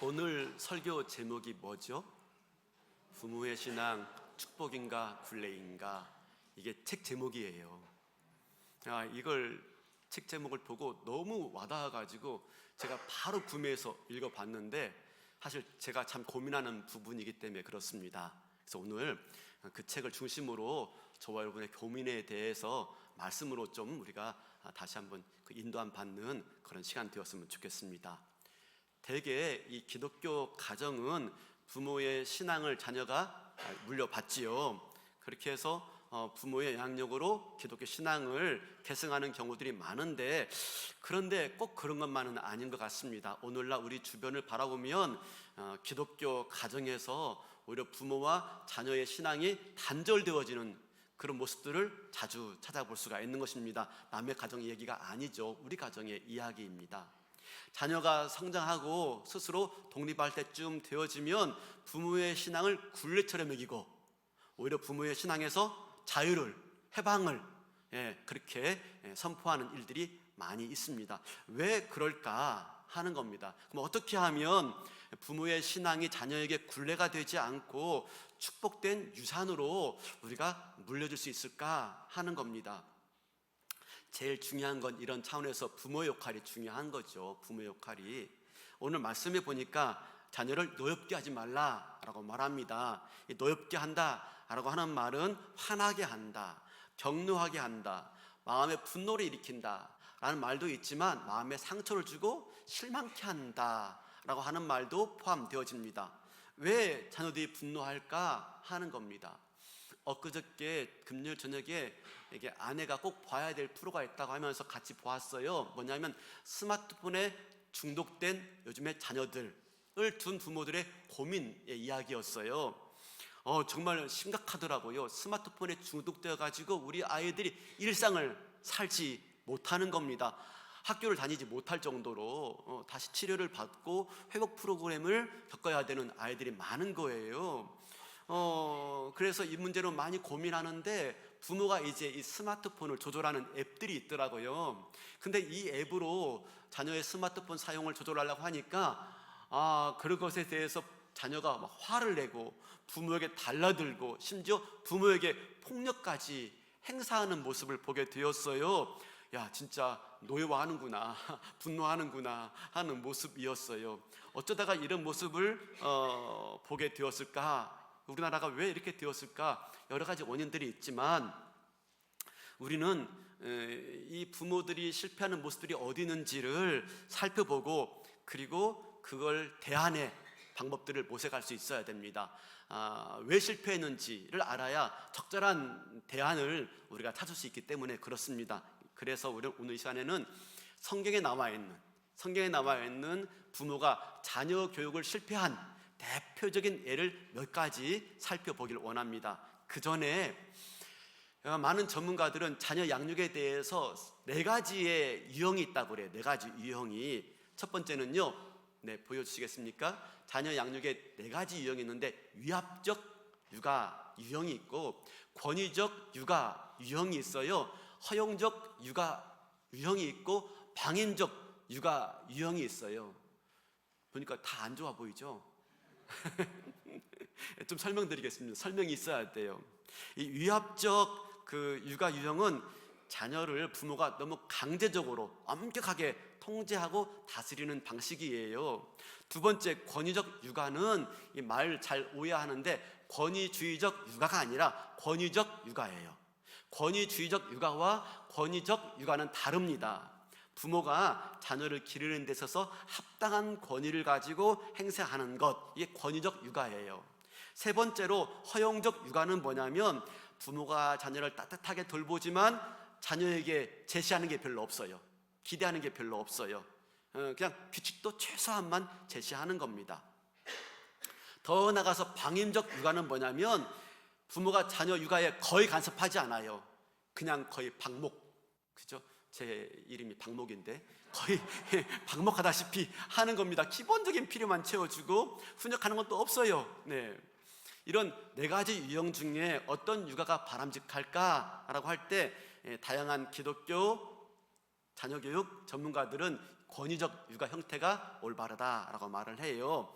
오늘 설교 제목이 뭐죠? 부모의 신앙, 축복인가 굴레인가? 이게 책 제목이에요. 이걸 책 제목을 보고 너무 와닿아가지고 제가 바로 구매해서 읽어봤는데 사실 제가 참 고민하는 부분이기 때문에 그렇습니다. 그래서 오늘 그 책을 중심으로 저와 여러분의 고민에 대해서 말씀으로 좀 우리가 다시 한번 그 인도함 받는 그런 시간 되었으면 좋겠습니다. 대개 이 기독교 가정은 부모의 신앙을 자녀가 물려받지요. 그렇게 해서 부모의 양육으로 기독교 신앙을 계승하는 경우들이 많은데, 그런데 꼭 그런 것만은 아닌 것 같습니다. 오늘날 우리 주변을 바라보면 기독교 가정에서 오히려 부모와 자녀의 신앙이 단절되어지는 그런 모습들을 자주 찾아볼 수가 있는 것입니다. 남의 가정 얘기가 아니죠. 우리 가정의 이야기입니다. 자녀가 성장하고 스스로 독립할 때쯤 되어지면 부모의 신앙을 굴레처럼 여기고 오히려 부모의 신앙에서 자유를, 해방을 그렇게 선포하는 일들이 많이 있습니다. 왜 그럴까 하는 겁니다. 그럼 어떻게 하면 부모의 신앙이 자녀에게 굴레가 되지 않고 축복된 유산으로 우리가 물려줄 수 있을까 하는 겁니다. 제일 중요한 건 이런 차원에서 부모 역할이 중요한 거죠. 부모 역할이. 오늘 말씀해 보니까 자녀를 노엽게 하지 말라라고 말합니다. 노엽게 한다라고 하는 말은 화나게 한다, 격노하게 한다, 마음에 분노를 일으킨다 라는 말도 있지만 마음에 상처를 주고 실망케 한다라고 하는 말도 포함되어집니다. 왜 자녀들이 분노할까 하는 겁니다. 엊그저께 금요일 저녁에 이게 아내가 꼭 봐야 될 프로가 있다고 하면서 같이 보았어요. 뭐냐면 스마트폰에 중독된 요즘의 자녀들을 둔 부모들의 고민의 이야기였어요. 정말 심각하더라고요. 스마트폰에 중독되어 가지고 우리 아이들이 일상을 살지 못하는 겁니다. 학교를 다니지 못할 정도로 다시 치료를 받고 회복 프로그램을 겪어야 되는 아이들이 많은 거예요. 그래서 이 문제로 많이 고민하는데 부모가 이제 이 스마트폰을 조절하는 앱들이 있더라고요. 근데 이 앱으로 자녀의 스마트폰 사용을 조절하려고 하니까 그런 것에 대해서 자녀가 막 화를 내고 부모에게 달라들고 심지어 부모에게 폭력까지 행사하는 모습을 보게 되었어요. 야, 진짜 노예화하는구나, 분노하는구나 하는 모습이었어요. 어쩌다가 이런 모습을 보게 되었을까? 우리나라가 왜 이렇게 되었을까? 여러 가지 원인들이 있지만 우리는 이 부모들이 실패하는 모습들이 어디 있는지를 살펴보고 그리고 그걸 대안의 방법들을 모색할 수 있어야 됩니다. 왜 실패했는지를 알아야 적절한 대안을 우리가 찾을 수 있기 때문에 그렇습니다. 그래서 우리는 오늘 이 시간에는 성경에 나와 있는 부모가 자녀 교육을 실패한 대표적인 예를 몇 가지 살펴보길 원합니다. 그 전에 많은 전문가들은 자녀 양육에 대해서 4가지의 유형이 있다고 그래요. 4가지 유형이. 첫 번째는요, 보여주시겠습니까? 자녀 양육에 4가지 유형이 있는데 위압적 육아 유형이 있고 권위적 육아 유형이 있어요. 허용적 육아 유형이 있고 방임적 육아 유형이 있어요. 보니까 다 안 좋아 보이죠? 좀 설명드리겠습니다. 설명이 있어야 돼요. 이 위압적 그 육아 유형은 자녀를 부모가 너무 강제적으로 엄격하게 통제하고 다스리는 방식이에요. 두 번째, 권위적 육아는 이 말 잘 오해하는데 권위주의적 육아가 아니라 권위적 육아예요. 권위주의적 육아와 권위적 육아는 다릅니다. 부모가 자녀를 기르는 데 있어서 합당한 권위를 가지고 행세하는 것, 이게 권위적 육아예요. 세 번째로 허용적 육아는 뭐냐면 부모가 자녀를 따뜻하게 돌보지만 자녀에게 제시하는 게 별로 없어요. 기대하는 게 별로 없어요. 그냥 규칙도 최소한만 제시하는 겁니다. 더 나아가서 방임적 육아는 뭐냐면 부모가 자녀 육아에 거의 간섭하지 않아요. 그냥 거의 방목, 그죠? 제 이름이 방목인데 거의 방목하다시피 하는 겁니다. 기본적인 필요만 채워주고 훈육하는 건 또 없어요. 이런 4가지 유형 중에 어떤 육아가 바람직할까라고 할 때 다양한 기독교 자녀교육 전문가들은 권위적 육아 형태가 올바르다라고 말을 해요.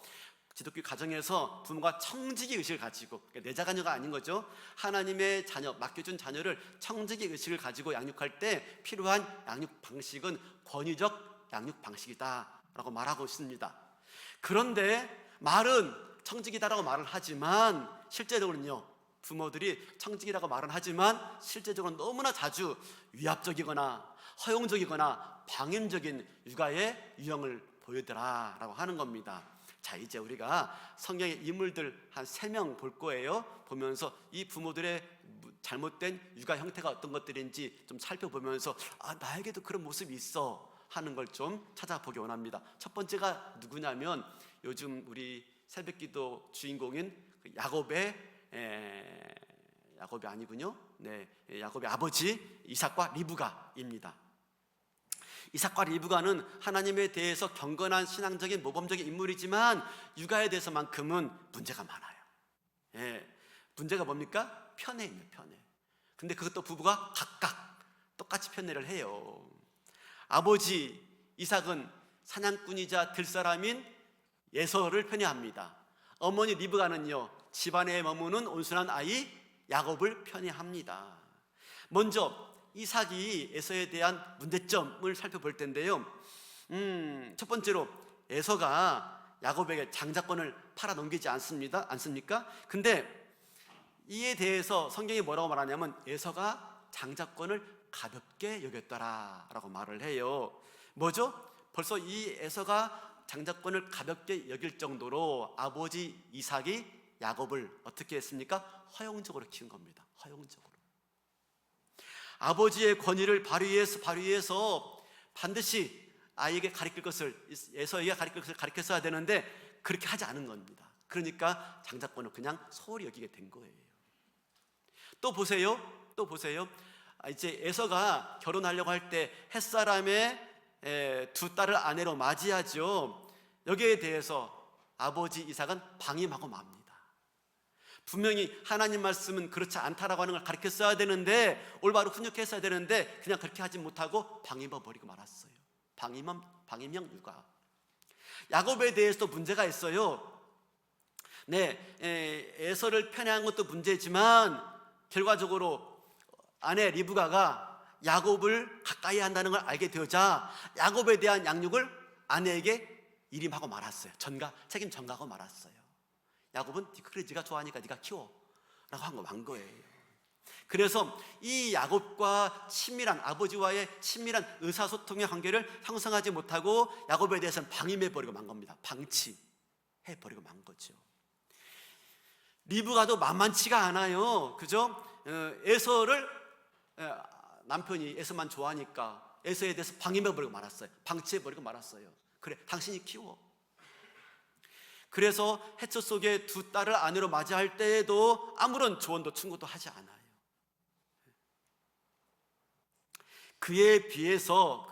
기독교 가정에서 부모가 청지기 의식을 가지고, 그러니까 내 자녀가 아닌 거죠. 하나님의 자녀, 맡겨준 자녀를 청지기 의식을 가지고 양육할 때 필요한 양육 방식은 권위적 양육 방식이다라고 말하고 있습니다. 그런데 말은 청지기다라고 말을 하지만 실제로는요, 부모들이 청지기라고 말은 하지만 실제적으로 너무나 자주 위압적이거나 허용적이거나 방임적인 육아의 유형을 보이더라라고 하는 겁니다. 자, 이제 우리가 성경의 인물들 한 3명 볼 거예요. 보면서 이 부모들의 잘못된 육아 형태가 어떤 것들인지 좀 살펴보면서 나에게도 그런 모습이 있어 하는 걸 좀 찾아보기 원합니다. 첫 번째가 누구냐면 요즘 우리 새벽기도 주인공인 야곱이 아니군요. 네, 야곱의 아버지 이삭과 리브가입니다. 이삭과 리브가는 하나님에 대해서 경건한 신앙적인 모범적인 인물이지만 육아에 대해서만큼은 문제가 많아요. 문제가 뭡니까? 편애입니다. 편애. 근데 그것도 부부가 각각 똑같이 편애를 해요. 아버지 이삭은 사냥꾼이자 들사람인 에서를 편애합니다. 어머니 리브가는요, 집안에 머무는 온순한 아이 야곱을 편애합니다. 먼저 이삭이 에서에 대한 문제점을 살펴볼 텐데요. 첫 번째로 에서가 야곱에게 장자권을 팔아넘기지 않습니까? 근데 이에 대해서 성경이 뭐라고 말하냐면 에서가 장자권을 가볍게 여겼더라라고 말을 해요. 뭐죠? 벌써 이 에서가 장자권을 가볍게 여길 정도로 아버지 이삭이 야곱을 어떻게 했습니까? 허용적으로 키운 겁니다. 허용적으로. 아버지의 권위를 발휘해서 반드시 아이에게 가르칠 것을, 에서에게 가르칠 것을 가르쳤어야 되는데 그렇게 하지 않은 겁니다. 그러니까 장자권을 그냥 소홀히 여기게 된 거예요. 또 보세요. 이제 에서가 결혼하려고 할 때 햇사람의 2딸을 아내로 맞이하죠. 여기에 대해서 아버지 이삭은 방임하고 맙니다. 분명히 하나님 말씀은 그렇지 않다라고 하는 걸 가르쳤어야 되는데, 올바로 훈육했어야 되는데 그냥 그렇게 하지 못하고 방임해버리고 말았어요. 방임형 육아. 야곱에 대해서도 문제가 있어요. 에서를 편애한 것도 문제지만 결과적으로 아내 리브가가 야곱을 가까이 한다는 걸 알게 되자 야곱에 대한 양육을 아내에게 일임하고 말았어요. 책임 전가하고 말았어요. 야곱은 그래 네가 좋아하니까 네가 키워 라고 한 거예요. 그래서 이 야곱과 아버지와의 친밀한 의사소통의 관계를 형성하지 못하고 야곱에 대해서는 방임해버리고 만 겁니다. 방치해버리고 만 거죠. 리브가도 만만치가 않아요. 그죠? 에서를 남편이 에서만 좋아하니까 에서에 대해서 방임해버리고 말았어요. 방치해버리고 말았어요. 그래 당신이 키워. 그래서 해초 속에 2딸을 아내로 맞이할 때에도 아무런 조언도 충고도 하지 않아요. 그에 비해서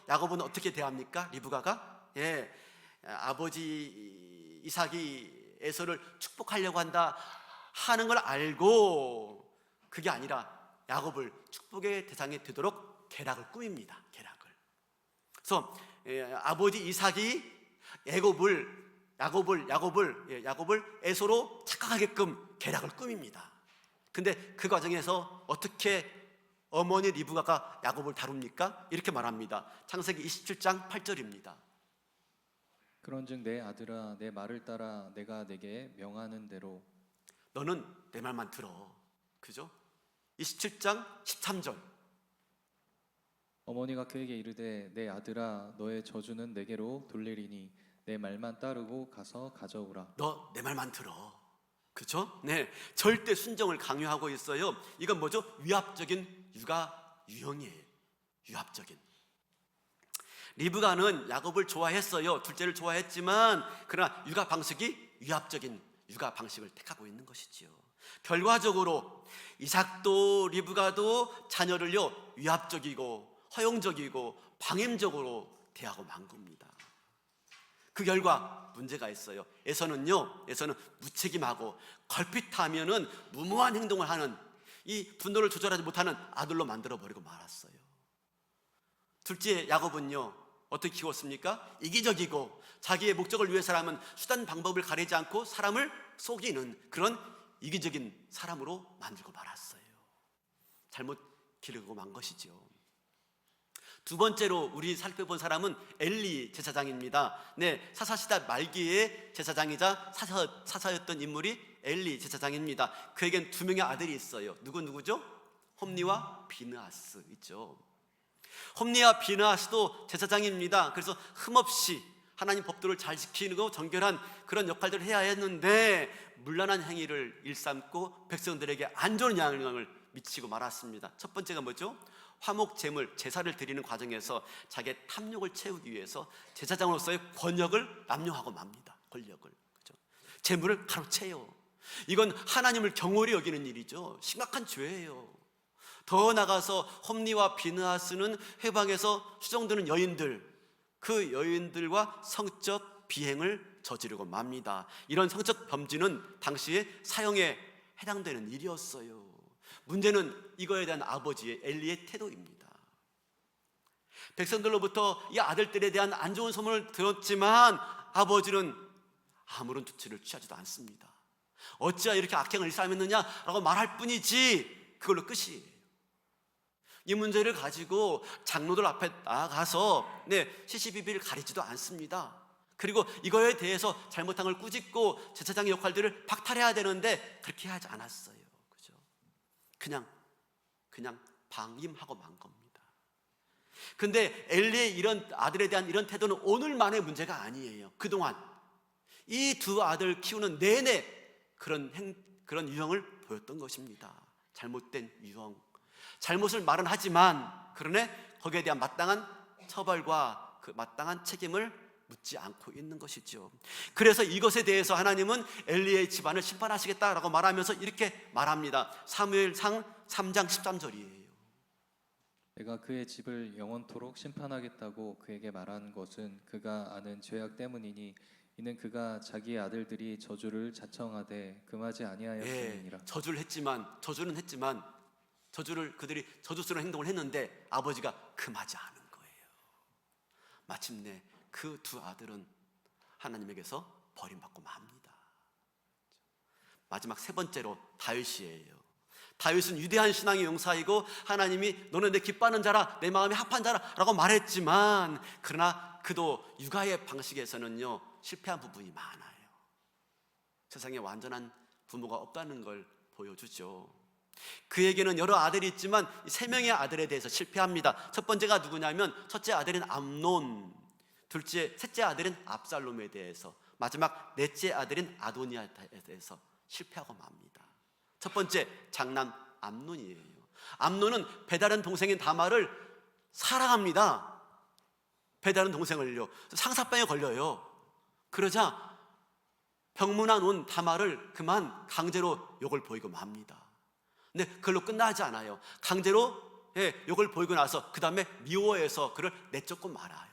야곱은 어떻게 대합니까? 리브가가 아버지 이삭이 에서를 축복하려고 한다 하는 걸 알고 그게 아니라 야곱을 축복의 대상이 되도록 계략을 꾸밉니다. 그래서 아버지 이삭이 야곱을 에서로 착각하게끔 계략을 꾸밉니다. 근데 그 과정에서 어떻게 어머니 리브가가 야곱을 다룹니까? 이렇게 말합니다. 창세기 27장 8절입니다. 그런즉 내 아들아 내 말을 따라 내가 내게 명하는 대로 너는 내 말만 들어. 그죠? 27장 13절. 어머니가 그에게 이르되 내 아들아 너의 저주는 내게로 돌리리니 내 말만 따르고 가서 가져오라. 너 내 말만 들어. 그죠? 절대 순종을 강요하고 있어요. 이건 뭐죠? 위압적인 육아 유형이에요. 위압적인. 리브가는 야곱을 좋아했어요. 둘째를 좋아했지만 그러나 육아 방식이 위압적인 육아 방식을 택하고 있는 것이지요. 결과적으로 이삭도 리브가도 자녀를요 위압적이고 허용적이고 방임적으로 대하고 만 겁니다. 그 결과 문제가 있어요. 에서는 무책임하고 걸핏하면은 무모한 행동을 하는, 이 분노를 조절하지 못하는 아들로 만들어 버리고 말았어요. 둘째 야곱은요 어떻게 키웠습니까? 이기적이고 자기의 목적을 위해서라면 수단 방법을 가리지 않고 사람을 속이는 그런 이기적인 사람으로 만들고 말았어요. 잘못 기르고 만 것이죠. 두 번째로 우리 살펴본 사람은 엘리 제사장입니다. 네, 사사시대 말기의 제사장이자 사사였던 인물이 엘리 제사장입니다. 그에겐 두 명의 아들이 있어요. 누구죠? 홈니와 비느하스 있죠. 홈니와 비느하스도 제사장입니다. 그래서 흠없이 하나님 법도를 잘 지키고 정결한 그런 역할들을 해야 했는데 문란한 행위를 일삼고 백성들에게 안 좋은 영향을 미치고 말았습니다. 첫 번째가 뭐죠? 화목 제물 제사를 드리는 과정에서 자기의 탐욕을 채우기 위해서 제사장으로서의 권력을 남용하고 맙니다. 권력을, 그렇죠? 제물을 가로채요. 이건 하나님을 경홀히 여기는 일이죠. 심각한 죄예요. 더 나가서 홈니와 비느하스는 회방에서 수정되는 여인들, 그 여인들과 성적 비행을 저지르고 맙니다. 이런 성적 범죄는 당시에 사형에 해당되는 일이었어요. 문제는 이거에 대한 아버지의 엘리의 태도입니다. 백성들로부터 이 아들들에 대한 안 좋은 소문을 들었지만 아버지는 아무런 조치를 취하지도 않습니다. 어찌하여 이렇게 악행을 일삼았느냐라고 말할 뿐이지 그걸로 끝이에요. 이 문제를 가지고 장로들 앞에 나가서 시시비비를 가리지도 않습니다. 그리고 이거에 대해서 잘못한 걸 꾸짖고 제사장의 역할들을 박탈해야 되는데 그렇게 하지 않았어요. 그죠? 그냥 방임하고 만 겁니다. 근데 엘리의 이런 아들에 대한 이런 태도는 오늘만의 문제가 아니에요. 그동안 이 두 아들 키우는 내내 그런 유형을 보였던 것입니다. 잘못된 유형. 잘못을 말은 하지만 그러나 거기에 대한 마땅한 처벌과 그 마땅한 책임을 묻지 않고 있는 것이죠. 그래서 이것에 대해서 하나님은 엘리의 집안을 심판하시겠다라고 말하면서 이렇게 말합니다. 사무엘상 3장 13절이에요. 내가 그의 집을 영원토록 심판하겠다고 그에게 말한 것은 그가 아는 죄악 때문이니 이는 그가 자기의 아들들이 저주를 자청하되 금하지 아니하였음이니라. 저주는 했지만 저주를 그들이 저주스러운 행동을 했는데 아버지가 금하지 않은 거예요. 마침내 그 두 아들은 하나님에게서 버림받고 맙니다. 마지막 세 번째로 다윗이에요. 다윗은 위대한 신앙의 용사이고 하나님이 너는 내 기뻐하는 자라 내 마음에 합한 자라라고 말했지만 그러나 그도 육아의 방식에서는요 실패한 부분이 많아요. 세상에 완전한 부모가 없다는 걸 보여주죠. 그에게는 여러 아들이 있지만 세 명의 아들에 대해서 실패합니다. 첫 번째가 누구냐면 첫째 아들인 암논, 셋째 아들인 압살롬에 대해서, 마지막 넷째 아들인 아도니아에 대해서 실패하고 맙니다. 첫 번째 장남 암논이에요. 암논은 배다른 동생인 다말을 사랑합니다. 배다른 동생을요. 상사병에 걸려요. 그러자 병문안 온 다말을 그만 강제로 욕을 보이고 맙니다. 근데 그걸로 끝나지 않아요. 강제로 욕을 보이고 나서 그 다음에 미워해서 그를 내쫓고 말아요.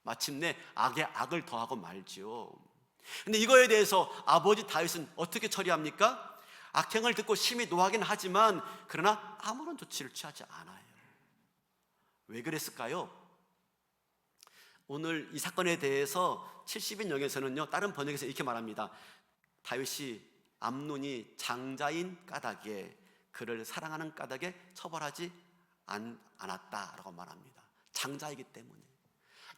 마침내 악에 악을 더하고 말지요. 근데 이거에 대해서 아버지 다윗은 어떻게 처리합니까? 악행을 듣고 심히 노하긴 하지만 그러나 아무런 조치를 취하지 않아요. 왜 그랬을까요? 오늘 이 사건에 대해서 70인역에서는요 다른 번역에서 이렇게 말합니다. 다윗이 암논이 장자인 까닭에 그를 사랑하는 까닭에 처벌하지 않았다라고 말합니다. 장자이기 때문에,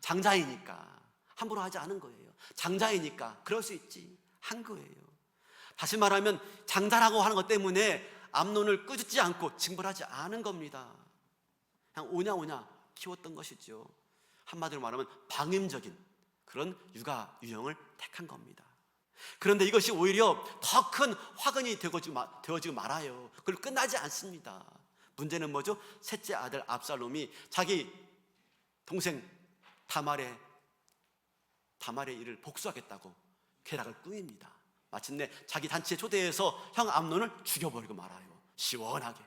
장자이니까 함부로 하지 않은 거예요. 장자이니까 그럴 수 있지 한 거예요. 다시 말하면 장자라고 하는 것 때문에 암논을 꾸짖지 않고 징벌하지 않은 겁니다. 그냥 오냐오냐 키웠던 것이죠. 한마디로 말하면 방임적인 그런 육아 유형을 택한 겁니다. 그런데 이것이 오히려 더 큰 화근이 되어지고 말아요. 그걸 끝나지 않습니다. 문제는 뭐죠? 셋째 아들 압살롬이 자기 동생 다말의 일을 복수하겠다고 계략을 꾸밉니다. 마침내 자기 단체에 초대해서 형 암논을 죽여버리고 말아요. 시원하게.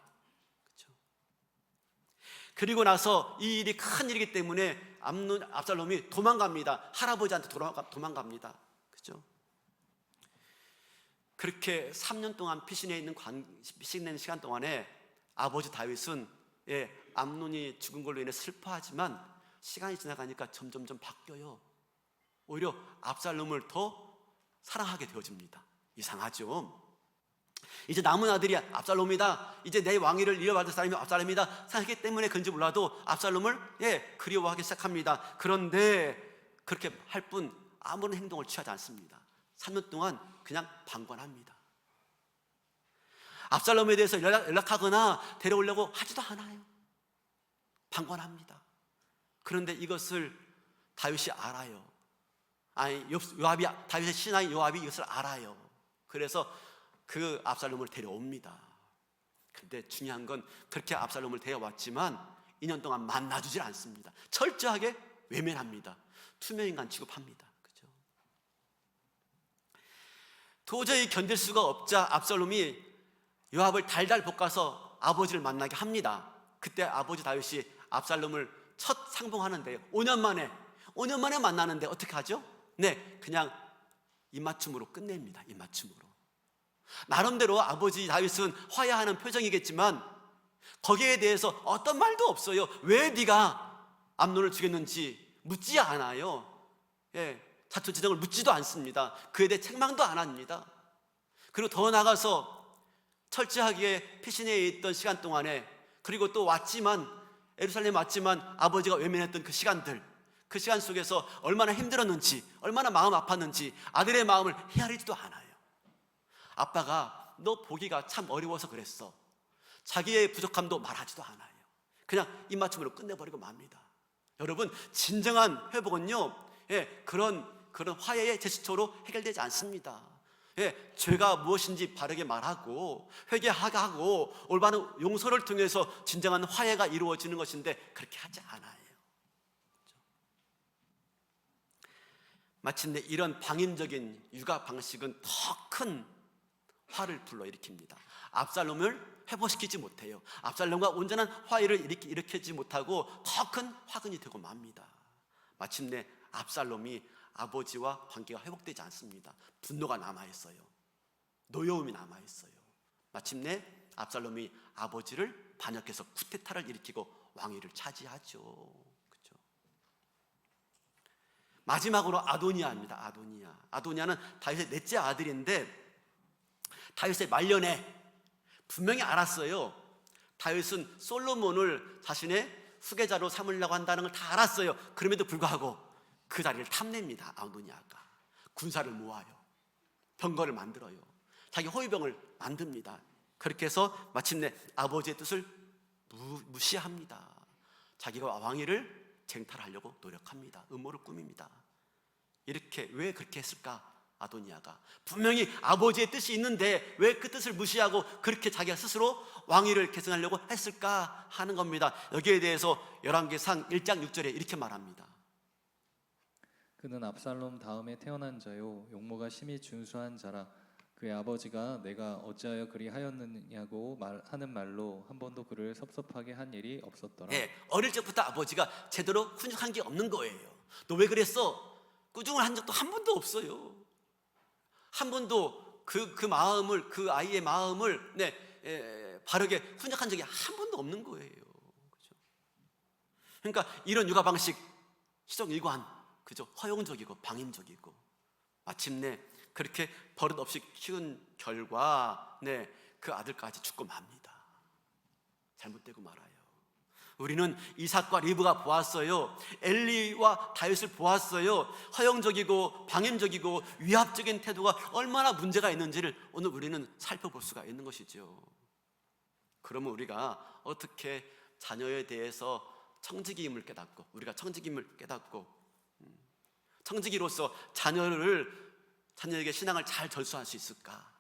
그렇죠? 그리고 나서 이 일이 큰 일이기 때문에 압살롬이 도망갑니다. 할아버지한테 도망갑니다. 그렇죠? 그렇게 3년 동안 피신내는 시간 동안에 아버지 다윗은 암논이 죽은 걸로 인해 슬퍼하지만 시간이 지나가니까 점점점 바뀌어요. 오히려 압살롬을 더 사랑하게 되어집니다. 이상하죠? 이제 남은 아들이 압살롬이다, 이제 내 왕위를 이어받을 사람이 압살롬이다 생각했기 때문에 그런지 몰라도 압살롬을 그리워하기 시작합니다. 그런데 그렇게 할 뿐 아무런 행동을 취하지 않습니다. 3년 동안 그냥 방관합니다. 압살롬에 대해서 연락하거나 데려오려고 하지도 않아요. 방관합니다. 그런데 이것을 다윗이 알아요. 요압이, 다윗의 신하인 요압이 이것을 알아요. 그래서 그 압살롬을 데려옵니다. 근데 중요한 건 그렇게 압살롬을 데려왔지만 2년 동안 만나주질 않습니다. 철저하게 외면합니다. 투명인간 취급합니다. 그죠? 도저히 견딜 수가 없자 압살롬이 요압을 달달 볶아서 아버지를 만나게 합니다. 그때 아버지 다윗이 압살롬을 첫 상봉하는데요, 5년 만에 만나는데 어떻게 하죠? 그냥 입맞춤으로 끝냅니다. 입맞춤으로. 나름대로 아버지 다윗은 화해하는 표정이겠지만 거기에 대해서 어떤 말도 없어요. 왜 네가 암논을 죽였는지 묻지 않아요. 자초지종을 묻지도 않습니다. 그에 대해 책망도 안 합니다. 그리고 더 나아가서 철저하게 피신해 있던 시간 동안에, 그리고 또 예루살렘 왔지만 아버지가 외면했던 그 시간들, 그 시간 속에서 얼마나 힘들었는지, 얼마나 마음 아팠는지 아들의 마음을 헤아리지도 않아요. 아빠가 너 보기가 참 어려워서 그랬어, 자기의 부족함도 말하지도 않아요. 그냥 입맞춤으로 끝내버리고 맙니다. 여러분, 진정한 회복은요, 그런 화해의 제스처로 해결되지 않습니다. 죄가 무엇인지 바르게 말하고 회개하고 올바른 용서를 통해서 진정한 화해가 이루어지는 것인데 그렇게 하지 않아요. 마침내 이런 방임적인 육아 방식은 더 큰 화를 불러일으킵니다. 압살롬을 회복시키지 못해요. 압살롬과 온전한 화해를 일으키지 못하고 더 큰 화근이 되고 맙니다. 마침내 압살롬이 아버지와 관계가 회복되지 않습니다. 분노가 남아있어요. 노여움이 남아있어요. 마침내 압살롬이 아버지를 반역해서 쿠데타를 일으키고 왕위를 차지하죠. 그렇죠? 마지막으로 아도니아입니다. 아도니아는 다윗의 넷째 아들인데 다윗의 말년에 분명히 알았어요. 다윗은 솔로몬을 자신의 후계자로 삼으려고 한다는 걸 다 알았어요. 그럼에도 불구하고 그 자리를 탐냅니다. 아도니아가 군사를 모아요. 병거를 만들어요. 자기 호위병을 만듭니다. 그렇게 해서 마침내 아버지의 뜻을 무시합니다. 자기가 왕위를 쟁탈하려고 노력합니다. 음모를 꾸밉니다. 왜 그렇게 했을까? 아도니아가 분명히 아버지의 뜻이 있는데 왜 그 뜻을 무시하고 그렇게 자기가 스스로 왕위를 계승하려고 했을까 하는 겁니다. 여기에 대해서 열왕기상 1장 6절에 이렇게 말합니다. 그는 압살롬 다음에 태어난 자요 용모가 심히 준수한 자라. 그의 아버지가 내가 어찌하여 그리 하였느냐고 하는 말로 한 번도 그를 섭섭하게 한 일이 없었더라. 어릴 적부터 아버지가 제대로 훈육한 게 없는 거예요. 너 왜 그랬어? 꾸중을 한 적도 한 번도 없어요. 한 번도 그 마음을, 그 아이의 마음을 바르게 훈육한 적이 한 번도 없는 거예요. 그렇죠? 그러니까 이런 육아 방식 시종일관, 그죠? 허용적이고 방임적이고 마침내 그렇게 버릇 없이 키운 결과 그 아들까지 죽고 맙니다. 잘못되고 말아요. 우리는 이삭과 리브가 보았어요. 엘리와 다윗을 보았어요. 허용적이고 방임적이고 위압적인 태도가 얼마나 문제가 있는지를 오늘 우리는 살펴볼 수가 있는 것이죠. 그러면 우리가 어떻게 자녀에 대해서 청지기임을 깨닫고, 우리가 청지기임을 깨닫고 청지기로서 자녀에게 신앙을 잘 전수할 수 있을까?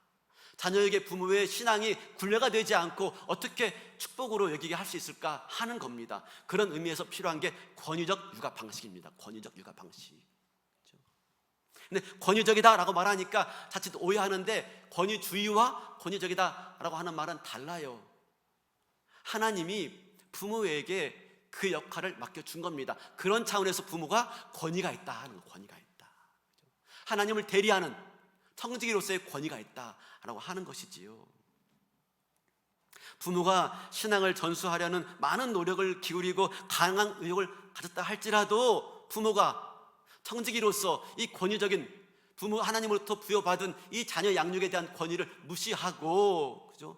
자녀에게 부모의 신앙이 굴레가 되지 않고 어떻게 축복으로 여기게 할 수 있을까 하는 겁니다. 그런 의미에서 필요한 게 권위적 육아 방식입니다. 권위적 육아 방식. 근데 권위적이다라고 말하니까 자칫 오해하는데 권위주의와 권위적이다라고 하는 말은 달라요. 하나님이 부모에게 그 역할을 맡겨준 겁니다. 그런 차원에서 부모가 권위가 있다 하는 거, 권위가 있다. 하나님을 대리하는 청지기로서의 권위가 있다라고 하는 것이지요. 부모가 신앙을 전수하려는 많은 노력을 기울이고 강한 의욕을 가졌다 할지라도 부모가 청지기로서 이 권위적인 부모 하나님으로부터 부여받은 이 자녀 양육에 대한 권위를 무시하고, 그죠?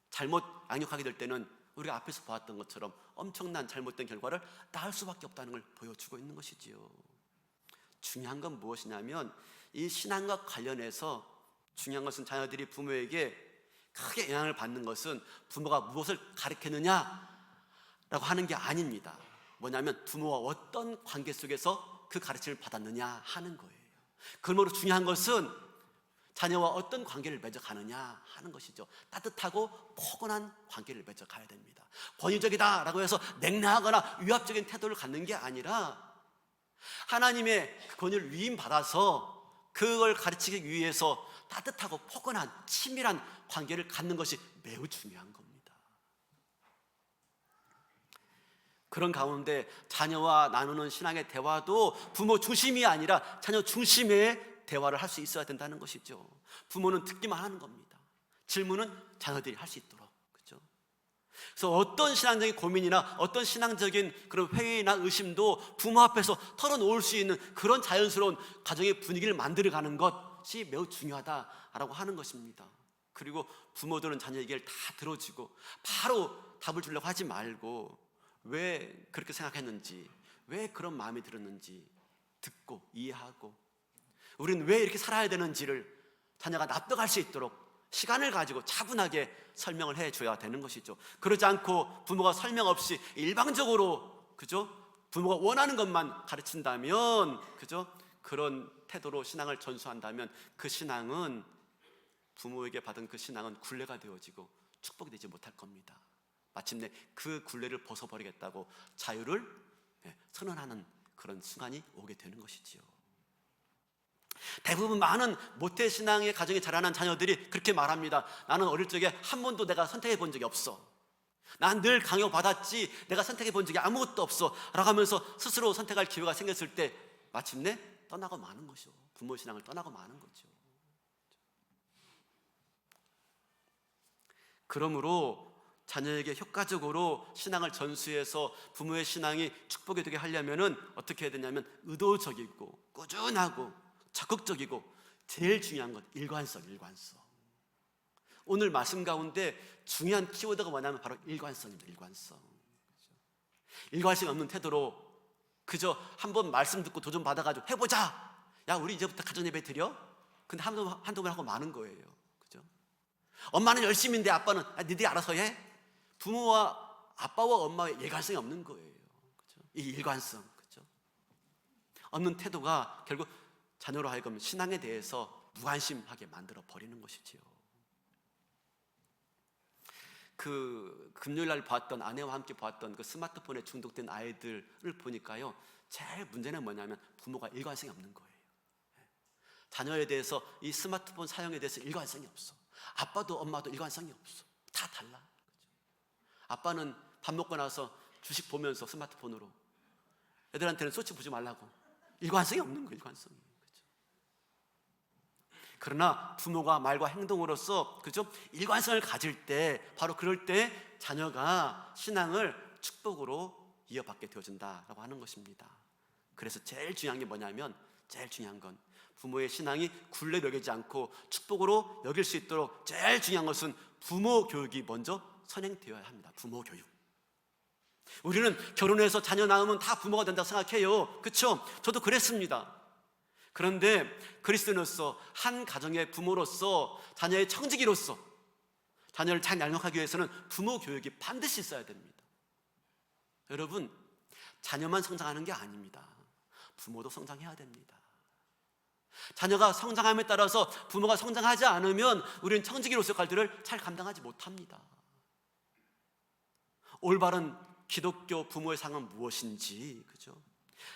잘못 양육하게 될 때는 우리가 앞에서 보았던 것처럼 엄청난 잘못된 결과를 낳을 수밖에 없다는 걸 보여주고 있는 것이지요. 중요한 건 무엇이냐면 이 신앙과 관련해서 중요한 것은 자녀들이 부모에게 크게 영향을 받는 것은 부모가 무엇을 가르쳤느냐라고 하는 게 아닙니다. 뭐냐면 부모와 어떤 관계 속에서 그 가르침을 받았느냐 하는 거예요. 그러므로 중요한 것은 자녀와 어떤 관계를 맺어가느냐 하는 것이죠. 따뜻하고 포근한 관계를 맺어가야 됩니다. 권위적이다라고 해서 냉랭하거나 위압적인 태도를 갖는 게 아니라 하나님의 그 권위를 위임받아서 그걸 가르치기 위해서 따뜻하고 포근한 친밀한 관계를 갖는 것이 매우 중요한 겁니다. 그런 가운데 자녀와 나누는 신앙의 대화도 부모 중심이 아니라 자녀 중심의 대화를 할 수 있어야 된다는 것이죠. 부모는 듣기만 하는 겁니다. 질문은 자녀들이 할 수 있도록, 그렇죠? 그래서 어떤 신앙적인 고민이나 어떤 신앙적인 그런 회의나 의심도 부모 앞에서 털어놓을 수 있는 그런 자연스러운 가정의 분위기를 만들어가는 것이 매우 중요하다라고 하는 것입니다. 그리고 부모들은 자녀 얘기를 다 들어주고 바로 답을 주려고 하지 말고 왜 그렇게 생각했는지, 왜 그런 마음이 들었는지 듣고 이해하고 우리는 왜 이렇게 살아야 되는지를 자녀가 납득할 수 있도록 시간을 가지고 차분하게 설명을 해줘야 되는 것이죠. 그러지 않고 부모가 설명 없이 일방적으로, 그죠? 부모가 원하는 것만 가르친다면, 그죠? 그런 태도로 신앙을 전수한다면 그 신앙은, 부모에게 받은 그 신앙은 굴레가 되어지고 축복이 되지 못할 겁니다. 마침내 그 굴레를 벗어버리겠다고 자유를 선언하는 그런 순간이 오게 되는 것이지요. 대부분 많은 모태신앙의 가정에 자라난 자녀들이 그렇게 말합니다. 나는 어릴 적에 한 번도 내가 선택해 본 적이 없어. 난 늘 강요받았지 내가 선택해 본 적이 아무것도 없어 라고 하면서 스스로 선택할 기회가 생겼을 때 마침내 떠나고 마는 것이죠. 부모 신앙을 떠나고 마는 거죠. 그러므로 자녀에게 효과적으로 신앙을 전수해서 부모의 신앙이 축복이 되게 하려면 어떻게 해야 되냐면 의도적이고 꾸준하고 적극적이고 제일 중요한 것 일관성. 오늘 말씀 가운데 중요한 키워드가 뭐냐면 바로 일관성입니다. 일관성이 없는 태도로 그저 한번 말씀 듣고 도전 받아가지고 해보자, 야 우리 이제부터 가정예배 드려? 근데 한두 번 하고 마는 거예요. 그죠? 엄마는 열심인데 아빠는 니들이 알아서 해? 부모와 아빠와 엄마의 일관성이 없는 거예요. 그죠? 이 일관성, 그죠? 없는 태도가 결국 자녀로 하여금 신앙에 대해서 무관심하게 만들어 버리는 것이지요. 그 금요일 날 봤던, 아내와 함께 봤던 그 스마트폰에 중독된 아이들을 보니까요, 제일 문제는 뭐냐면 부모가 일관성이 없는 거예요. 자녀에 대해서 이 스마트폰 사용에 대해서 일관성이 없어. 아빠도 엄마도 일관성이 없어. 다 달라. 아빠는 밥 먹고 나서 주식 보면서 스마트폰으로, 애들한테는 소치 보지 말라고. 일관성이 없는 거예요. 일관성이. 그렇죠? 그러나 부모가 말과 행동으로서, 그죠? 일관성을 가질 때, 바로 그럴 때 자녀가 신앙을 축복으로 이어받게 되어진다라고 하는 것입니다. 그래서 제일 중요한 게 뭐냐면, 제일 중요한 건 부모의 신앙이 굴레 여기지 않고 축복으로 여길 수 있도록 제일 중요한 것은 부모 교육이 먼저 선행되어야 합니다. 부모 교육. 우리는 결혼해서 자녀 낳으면 다 부모가 된다고 생각해요. 그렇죠? 저도 그랬습니다. 그런데 그리스도인으로서, 한 가정의 부모로서, 자녀의 청지기로서 자녀를 잘 양육하기 위해서는 부모 교육이 반드시 있어야 됩니다. 여러분, 자녀만 성장하는 게 아닙니다. 부모도 성장해야 됩니다. 자녀가 성장함에 따라서 부모가 성장하지 않으면 우리는 청지기로서의 역할들을 잘 감당하지 못합니다. 올바른 기독교 부모의 상은 무엇인지, 그죠?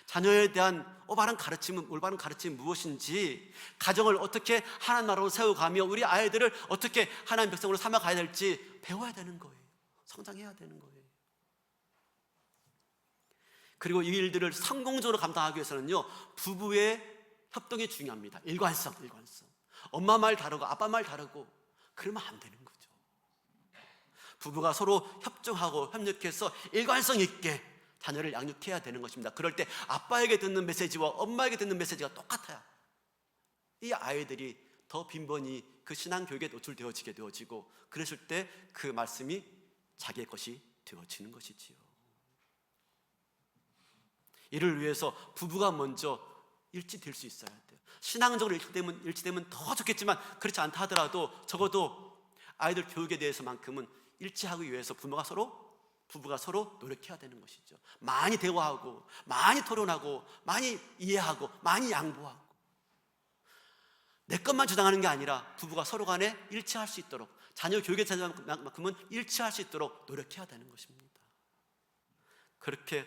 자녀에 대한 올바른 가르침은 무엇인지, 가정을 어떻게 하나님 나라로 세워가며 우리 아이들을 어떻게 하나님 백성으로 삼아가야 될지 배워야 되는 거예요. 성장해야 되는 거예요. 그리고 이 일들을 성공적으로 감당하기 위해서는요, 부부의 협동이 중요합니다. 일관성. 엄마 말 다르고 아빠 말 다르고 그러면 안 되는 거죠. 부부가 서로 협정하고 협력해서 일관성 있게 자녀를 양육해야 되는 것입니다. 그럴 때 아빠에게 듣는 메시지와 엄마에게 듣는 메시지가 똑같아요. 이 아이들이 더 빈번히 그 신앙 교육에 노출되어지게 되어지고, 그랬을 때 그 말씀이 자기의 것이 되어지는 것이지요. 이를 위해서 부부가 먼저 일치될 수 있어야 돼요. 신앙적으로 일치되면 더 좋겠지만, 그렇지 않다 하더라도 적어도 아이들 교육에 대해서만큼은 일치하기 위해서 부부가 서로 노력해야 되는 것이죠. 많이 대화하고, 많이 토론하고, 많이 이해하고, 많이 양보하고, 내 것만 주장하는 게 아니라 부부가 서로 간에 일치할 수 있도록, 자녀 교육에 대해서만큼은 일치할 수 있도록 노력해야 되는 것입니다. 그렇게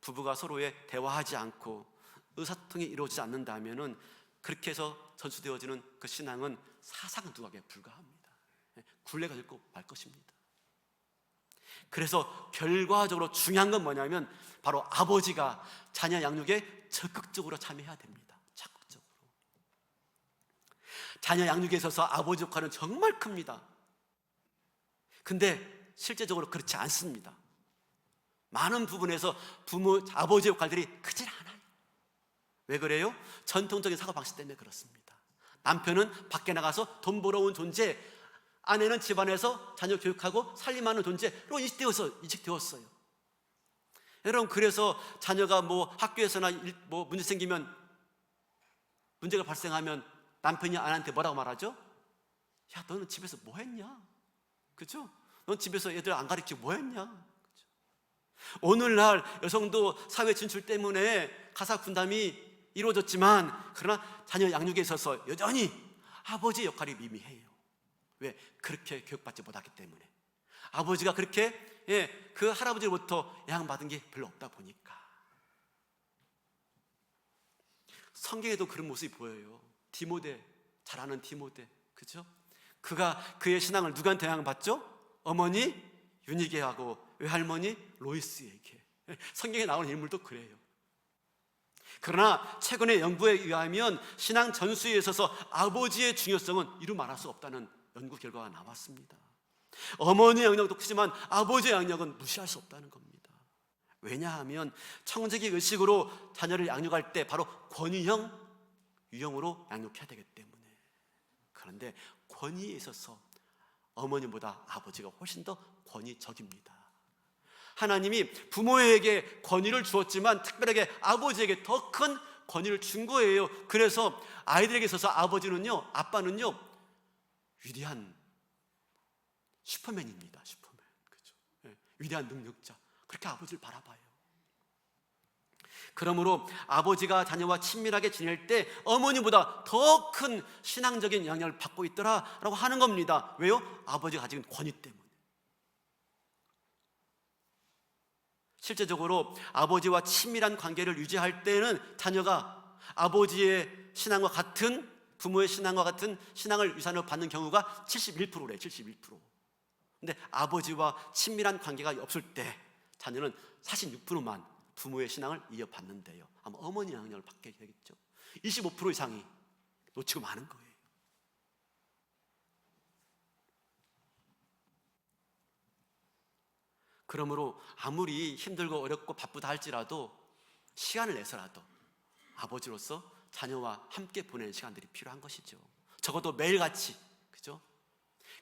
부부가 서로의 대화하지 않고 의사소통이 이루어지지 않는다면은, 그렇게 해서 전수되어지는 그 신앙은 사상두각에 불과합니다. 굴레가 되고 말 것입니다. 그래서 결과적으로 중요한 건 뭐냐면, 바로 아버지가 자녀 양육에 적극적으로 참여해야 됩니다. 적극적으로. 자녀 양육에 있어서 아버지 역할은 정말 큽니다. 근데 실제적으로 그렇지 않습니다. 많은 부분에서 아버지 역할들이 크질 않아요. 왜 그래요? 전통적인 사고방식 때문에 그렇습니다. 남편은 밖에 나가서 돈 벌어온 존재, 아내는 집안에서 자녀 교육하고 살림하는 존재로 인식되었어요. 여러분, 그래서 자녀가 학교에서나 문제 생기면, 문제가 발생하면 남편이 아내한테 뭐라고 말하죠? 야, 너는 집에서 뭐 했냐? 그죠? 넌 집에서 애들 안 가르치고 뭐 했냐? 그죠? 오늘날 여성도 사회 진출 때문에 가사 분담이 이루어졌지만, 그러나 자녀 양육에 있어서 여전히 아버지의 역할이 미미해요. 왜? 그렇게 교육받지 못하기 때문에. 아버지가 그렇게 그 할아버지로부터 영향받은 게 별로 없다 보니까. 성경에도 그런 모습이 보여요. 디모데, 잘 아는 디모데, 그죠? 그의 신앙을 누구한테 영향받죠? 어머니 유니게하고 외할머니 로이스에게. 성경에 나오는 인물도 그래요. 그러나 최근의 연구에 의하면 신앙 전수에 있어서 아버지의 중요성은 이루 말할 수 없다는 연구 결과가 나왔습니다. 어머니의 영역도 크지만 아버지의 영역은 무시할 수 없다는 겁니다. 왜냐하면 청지기 의식으로 자녀를 양육할 때 바로 권위형 유형으로 양육해야 되기 때문에. 그런데 권위에 있어서 어머니보다 아버지가 훨씬 더 권위적입니다. 하나님이 부모에게 권위를 주었지만 특별하게 아버지에게 더 큰 권위를 준 거예요. 그래서 아이들에게 있어서 아빠는요 위대한 슈퍼맨입니다. 슈퍼맨, 그렇죠? 위대한 능력자, 그렇게 아버지를 바라봐요. 그러므로 아버지가 자녀와 친밀하게 지낼 때 어머니보다 더 큰 신앙적인 영향을 받고 있더라라고 하는 겁니다. 왜요? 아버지가 가진 권위 때문에. 실제적으로 아버지와 친밀한 관계를 유지할 때는 자녀가 아버지의 신앙과 같은, 부모의 신앙과 같은 신앙을 유산으로 받는 경우가 71%래요. 71%. 근데 아버지와 친밀한 관계가 없을 때 자녀는 46%만 부모의 신앙을 이어받는데요. 아마 어머니 영향을 받게 되겠죠. 25% 이상이 놓치고 마는 거예요. 그러므로 아무리 힘들고 어렵고 바쁘다 할지라도 시간을 내서라도 아버지로서 자녀와 함께 보내는 시간들이 필요한 것이죠. 적어도 매일같이, 그죠?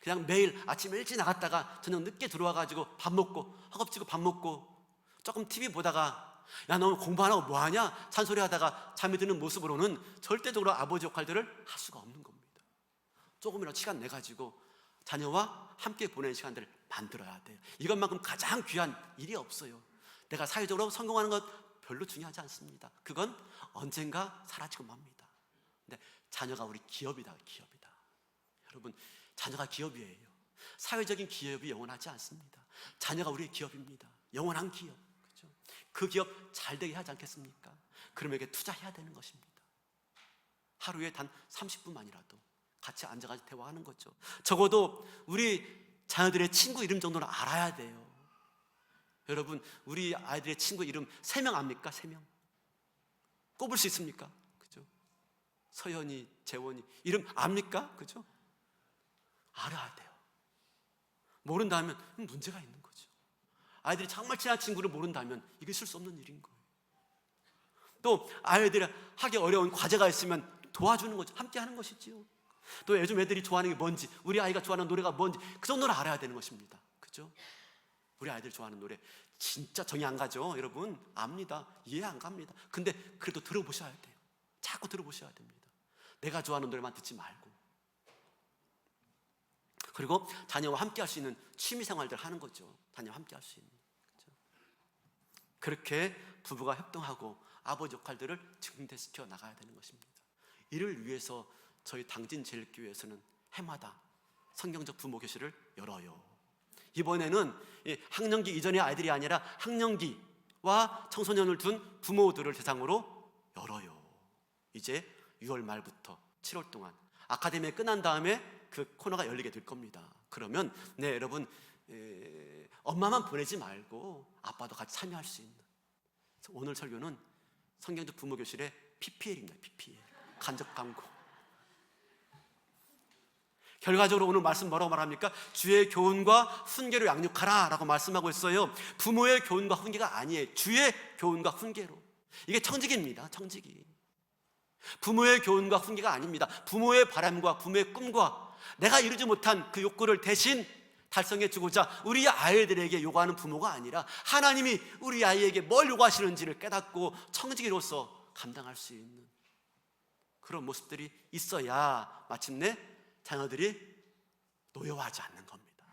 그냥 매일 아침 일찍 나갔다가 저녁 늦게 들어와가지고 밥 먹고, 허겁지겁 밥 먹고 조금 TV 보다가 야, 너 공부 안 하고 뭐하냐? 잔소리 하다가 잠이 드는 모습으로는 절대적으로 아버지 역할들을 할 수가 없는 겁니다. 조금이라도 시간 내가지고 자녀와 함께 보내는 시간들을 만들어야 돼요. 이것만큼 가장 귀한 일이 없어요. 내가 사회적으로 성공하는 것 별로 중요하지 않습니다. 그건 언젠가 사라지고 맙니다. 근데 자녀가 우리 기업이다. 여러분, 자녀가 기업이에요. 사회적인 기업이 영원하지 않습니다. 자녀가 우리의 기업입니다. 영원한 기업. 그렇죠? 그 기업 잘 되게 하지 않겠습니까? 그럼에게 투자해야 되는 것입니다. 하루에 단 30분만이라도 같이 앉아가지고 대화하는 거죠. 적어도 우리 자녀들의 친구 이름 정도는 알아야 돼요. 여러분, 우리 아이들의 친구 이름 3명 압니까? 3명? 꼽을 수 있습니까? 그죠? 서연이, 재원이 이름 압니까? 그죠? 알아야 돼요. 모른다면 문제가 있는 거죠. 아이들이 정말 친한 친구를 모른다면 이게 있을 수 없는 일인 거예요. 또 아이들이 하기 어려운 과제가 있으면 도와주는 거죠. 함께 하는 것이지요. 또 요즘 애들이 좋아하는 게 뭔지, 우리 아이가 좋아하는 노래가 뭔지 그 정도는 알아야 되는 것입니다. 그죠? 우리 아이들이 좋아하는 노래 진짜 정이 안 가죠? 여러분 압니다. 이해 안 갑니다. 근데 그래도 들어보셔야 돼요. 자꾸 들어보셔야 됩니다. 내가 좋아하는 노래만 듣지 말고. 그리고 자녀와 함께 할 수 있는 취미 생활들 하는 거죠. 자녀와 함께 할 수 있는. 그렇죠? 그렇게 부부가 협동하고 아버지 역할들을 증대시켜 나가야 되는 것입니다. 이를 위해서 저희 당진제일교회에서는 해마다 성경적 부모 교실을 열어요. 이번에는 학령기 이전의 아이들이 아니라 학령기와 청소년을 둔 부모들을 대상으로 열어요. 이제 6월 말부터 7월 동안 아카데미 끝난 다음에 그 코너가 열리게 될 겁니다. 그러면 여러분 엄마만 보내지 말고 아빠도 같이 참여할 수 있는, 오늘 설교는 성경적 부모 교실의 PPL입니다. PPL 간접 광고. 결과적으로 오늘 말씀 뭐라고 말합니까? 주의 교훈과 훈계로 양육하라 라고 말씀하고 있어요. 부모의 교훈과 훈계가 아니에요. 주의 교훈과 훈계로. 이게 청지기입니다. 청지기. 부모의 교훈과 훈계가 아닙니다. 부모의 바람과 부모의 꿈과 내가 이루지 못한 그 욕구를 대신 달성해 주고자 우리 아이들에게 요구하는 부모가 아니라 하나님이 우리 아이에게 뭘 요구하시는지를 깨닫고 청지기로서 감당할 수 있는 그런 모습들이 있어야 마침내 자녀들이 노여워하지 않는 겁니다.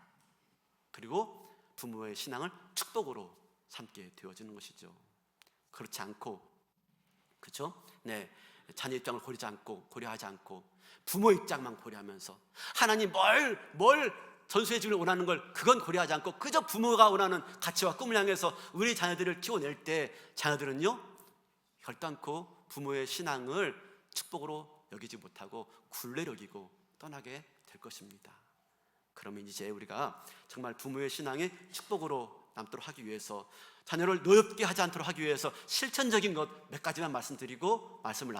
그리고 부모의 신앙을 축복으로 삼게 되어지는 것이죠. 그렇지 않고, 그렇죠? 자녀 입장을 고려하지 않고 부모 입장만 고려하면서 하나님 뭘 전수해 주길 원하는 걸 그건 고려하지 않고 그저 부모가 원하는 가치와 꿈을 향해서 우리 자녀들을 키워낼 때 자녀들은요 결단코 부모의 신앙을 축복으로 여기지 못하고 굴레로 여기고 떠나게 될 것입니다. 그러면 이제 우리가 정말 부모의 신앙이 축복으로 남도록 하기 위해서, 자녀를 노엽게 하지 않도록 하기 위해서 실천적인 것 몇 가지만 말씀드리고 말씀을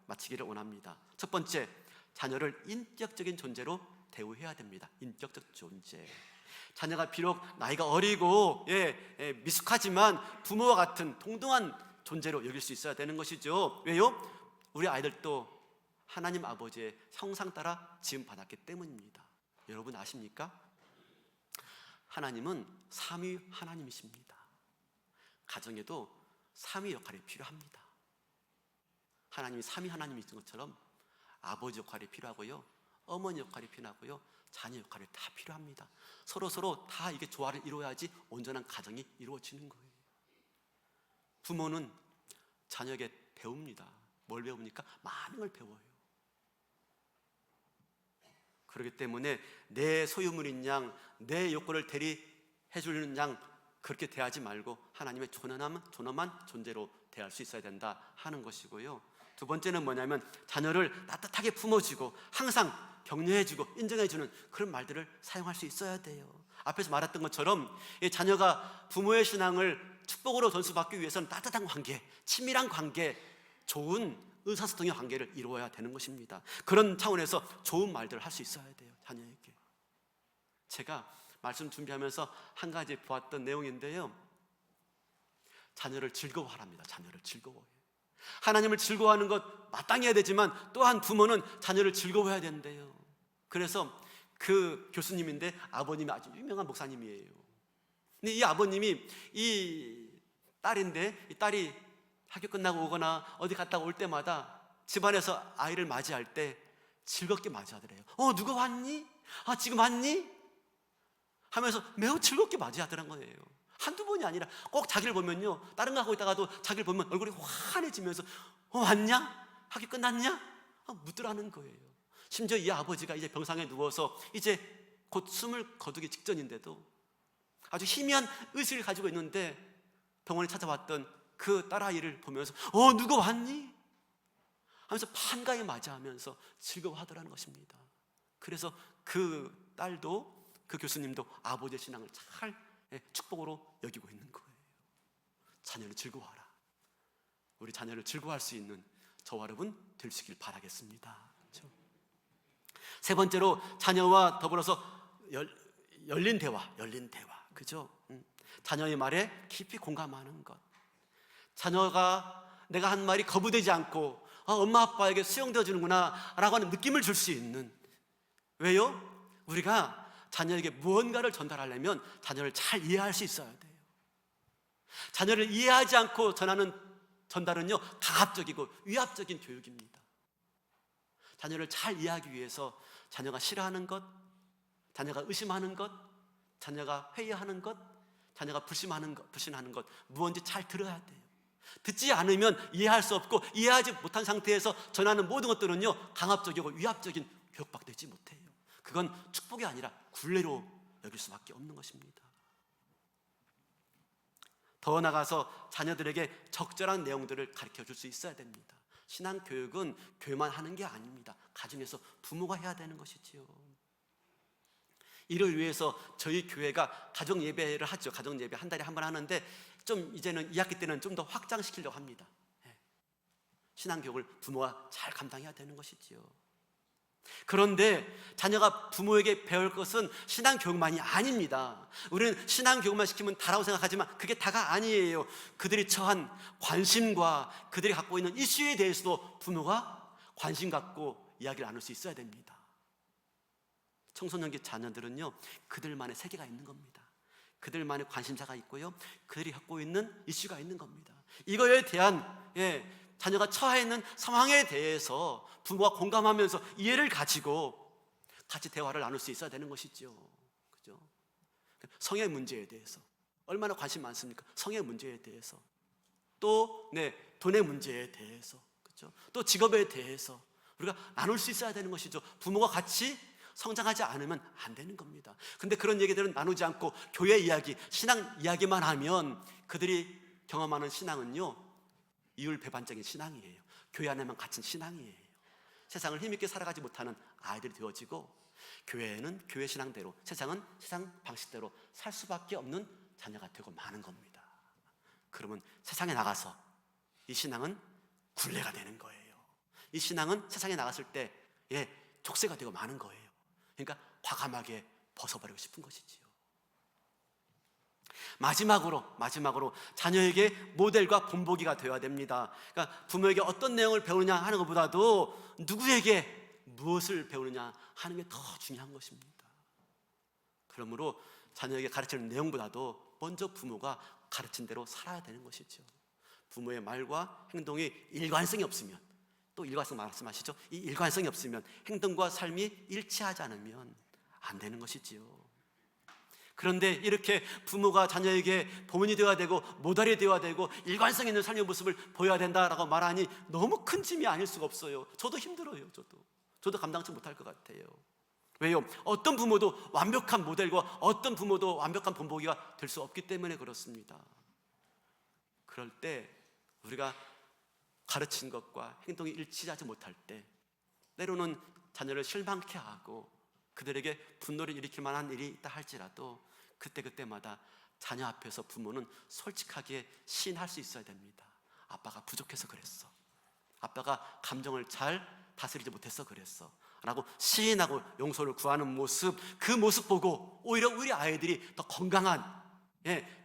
마치기를 원합니다. 첫 번째, 자녀를 인격적인 존재로 대우해야 됩니다. 인격적 존재. 자녀가 비록 나이가 어리고 미숙하지만 부모와 같은 동등한 존재로 여길 수 있어야 되는 것이죠. 왜요? 우리 아이들도 하나님 아버지의 형상 따라 지음받았기 때문입니다. 여러분 아십니까? 하나님은 삼위 하나님이십니다. 가정에도 삼위 역할이 필요합니다. 하나님이 삼위 하나님이신 것처럼 아버지 역할이 필요하고요, 어머니 역할이 필요하고요, 자녀 역할이 다 필요합니다. 서로 다 이게 조화를 이루어야지 온전한 가정이 이루어지는 거예요. 부모는 자녀에게 배웁니다. 뭘 배웁니까? 많은 걸 배워요. 그렇기 때문에 내 소유물인 양, 내 욕구를 대리해 주는 양 그렇게 대하지 말고 하나님의 존엄한 존재로 대할 수 있어야 된다 하는 것이고요. 두 번째는 뭐냐면 자녀를 따뜻하게 품어주고 항상 격려해주고 인정해주는 그런 말들을 사용할 수 있어야 돼요. 앞에서 말했던 것처럼 자녀가 부모의 신앙을 축복으로 전수받기 위해서는 따뜻한 관계, 친밀한 관계, 좋은 의사소통의 관계를 이루어야 되는 것입니다. 그런 차원에서 좋은 말들을 할 수 있어야 돼요. 자녀에게. 제가 말씀 준비하면서 한 가지 보았던 내용인데요, 자녀를 즐거워하랍니다. 자녀를 즐거워해요. 하나님을 즐거워하는 것 마땅히 해야 되지만 또한 부모는 자녀를 즐거워해야 된대요. 그래서 그 교수님인데 아버님이 아주 유명한 목사님이에요. 근데 이 아버님이 이 딸인데, 이 딸이 학교 끝나고 오거나 어디 갔다 올 때마다 집안에서 아이를 맞이할 때 즐겁게 맞이하더래요. 누가 왔니? 지금 왔니? 하면서 매우 즐겁게 맞이하더란 거예요. 한두 번이 아니라 꼭 자기를 보면요, 다른 거 하고 있다가도 자기를 보면 얼굴이 환해지면서 왔냐? 학교 끝났냐? 묻더라는 거예요. 심지어 이 아버지가 이제 병상에 누워서 이제 곧 숨을 거두기 직전인데도 아주 희미한 의식을 가지고 있는데 병원에 찾아왔던 그 딸아이를 보면서 누가 왔니? 하면서 반가이 맞이하면서 즐거워하더라는 것입니다. 그래서 그 딸도, 그 교수님도 아버지의 신앙을 잘 축복으로 여기고 있는 거예요. 자녀를 즐거워하라. 우리 자녀를 즐거워할 수 있는 저와 여러분 되시길 바라겠습니다. 그렇죠? 세 번째로 자녀와 더불어서 열린 대화, 그죠? 자녀의 말에 깊이 공감하는 것. 자녀가 내가 한 말이 거부되지 않고 엄마 아빠에게 수용되어 주는구나 라고 하는 느낌을 줄 수 있는. 왜요? 우리가 자녀에게 무언가를 전달하려면 자녀를 잘 이해할 수 있어야 돼요. 자녀를 이해하지 않고 전달은요, 강압적이고 위압적인 교육입니다. 자녀를 잘 이해하기 위해서 자녀가 싫어하는 것, 자녀가 의심하는 것, 자녀가 회의하는 것, 자녀가 불신하는 것 무언지 잘 들어야 돼요. 듣지 않으면 이해할 수 없고, 이해하지 못한 상태에서 전하는 모든 것들은요, 강압적이고 위압적인 교육밖에 되지 못해요. 그건 축복이 아니라 굴레로 여길 수밖에 없는 것입니다. 더 나아가서 자녀들에게 적절한 내용들을 가르쳐 줄 수 있어야 됩니다. 신앙교육은 교회만 하는 게 아닙니다. 가정에서 부모가 해야 되는 것이지요. 이를 위해서 저희 교회가 가정 예배를 하죠. 가정 예배 한 달에 한 번 하는데, 좀 이제는 2학기 때는 좀 더 확장시키려고 합니다. 신앙교육을 부모가 잘 감당해야 되는 것이지요. 그런데 자녀가 부모에게 배울 것은 신앙교육만이 아닙니다. 우리는 신앙교육만 시키면 다라고 생각하지만 그게 다가 아니에요. 그들이 처한 관심과 그들이 갖고 있는 이슈에 대해서도 부모가 관심 갖고 이야기를 나눌 수 있어야 됩니다. 청소년기 자녀들은요, 그들만의 세계가 있는 겁니다. 그들만의 관심사가 있고요, 그들이 갖고 있는 이슈가 있는 겁니다. 이거에 대한 자녀가 처해 있는 상황에 대해서 부모가 공감하면서 이해를 가지고 같이 대화를 나눌 수 있어야 되는 것이죠. 그죠? 성의 문제에 대해서 얼마나 관심 많습니까? 성의 문제에 대해서, 또 돈의 문제에 대해서, 그죠? 또 직업에 대해서 우리가 나눌 수 있어야 되는 것이죠. 부모가 같이 성장하지 않으면 안 되는 겁니다. 근데 그런 얘기들은 나누지 않고 교회 이야기, 신앙 이야기만 하면 그들이 경험하는 신앙은요, 이율배반적인 신앙이에요. 교회 안에만 갇힌 신앙이에요. 세상을 힘있게 살아가지 못하는 아이들이 되어지고, 교회는 교회 신앙대로, 세상은 세상 방식대로 살 수밖에 없는 자녀가 되고 마는 겁니다. 그러면 세상에 나가서 이 신앙은 굴레가 되는 거예요. 이 신앙은 세상에 나갔을 때 족쇄가 되고 마는 거예요. 그러니까 과감하게 벗어버리고 싶은 것이지요. 마지막으로 자녀에게 모델과 본보기가 되어야 됩니다. 그러니까 부모에게 어떤 내용을 배우느냐 하는 것보다도 누구에게 무엇을 배우느냐 하는 게 더 중요한 것입니다. 그러므로 자녀에게 가르치는 내용보다도 먼저 부모가 가르친 대로 살아야 되는 것이죠. 부모의 말과 행동이 일관성이 없으면, 또 일관성 말씀하시죠. 이 일관성이 없으면, 행동과 삶이 일치하지 않으면 안 되는 것이지요. 그런데 이렇게 부모가 자녀에게 보문이 되어야 되고 모델이 되어야 되고 일관성 있는 삶의 모습을 보여야 된다라고 말하니 너무 큰 짐이 아닐 수가 없어요. 저도 힘들어요. 저도 감당치 못할 것 같아요. 왜요? 어떤 부모도 완벽한 모델과 어떤 부모도 완벽한 본보기가 될 수 없기 때문에 그렇습니다. 그럴 때 우리가 가르친 것과 행동이 일치하지 못할 때, 때로는 자녀를 실망케 하고 그들에게 분노를 일으킬 만한 일이 있다 할지라도 그때마다 자녀 앞에서 부모는 솔직하게 시인할 수 있어야 됩니다. 아빠가 부족해서 그랬어, 아빠가 감정을 잘 다스리지 못해서 그랬어 라고 시인하고 용서를 구하는 모습, 그 모습 보고 오히려 우리 아이들이 더 건강한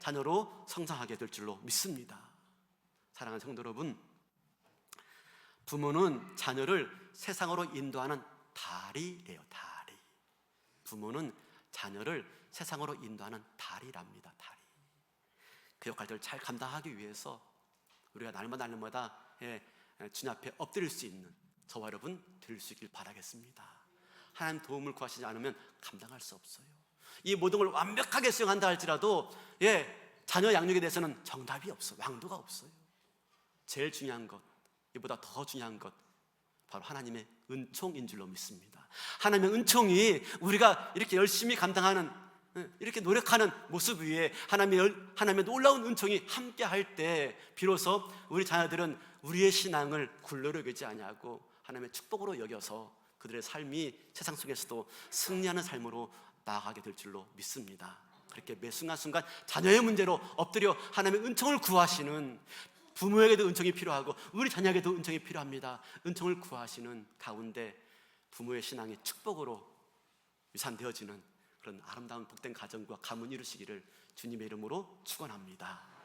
자녀로 성장하게 될 줄로 믿습니다. 사랑하는 성도 여러분, 부모는 자녀를 세상으로 인도하는 다리래요. 다리. 부모는 자녀를 세상으로 인도하는 다리랍니다. 다리. 그 역할들을 잘 감당하기 위해서 우리가 날마다 주님 앞에 엎드릴 수 있는 저와 여러분 될 수 있길 바라겠습니다. 하나님 도움을 구하시지 않으면 감당할 수 없어요. 이 모든 걸 완벽하게 수행한다 할지라도 자녀 양육에 대해서는 정답이 없어요. 왕도가 없어요. 제일 중요한 것, 이보다 더 중요한 것, 바로 하나님의 은총인 줄로 믿습니다. 하나님의 은총이 우리가 이렇게 열심히 감당하는, 이렇게 노력하는 모습 위에 하나님의 놀라운 은총이 함께 할 때 비로소 우리 자녀들은 우리의 신앙을 굴레로 여기지 아니하고 하나님의 축복으로 여겨서 그들의 삶이 세상 속에서도 승리하는 삶으로 나아가게 될 줄로 믿습니다. 그렇게 매 순간순간 자녀의 문제로 엎드려 하나님의 은총을 구하시는, 부모에게도 은총이 필요하고 우리 자녀에게도 은총이 필요합니다. 은총을 구하시는 가운데 부모의 신앙이 축복으로 유산되어지는 그런 아름다운 복된 가정과 가문 이루시기를 주님의 이름으로 축원합니다.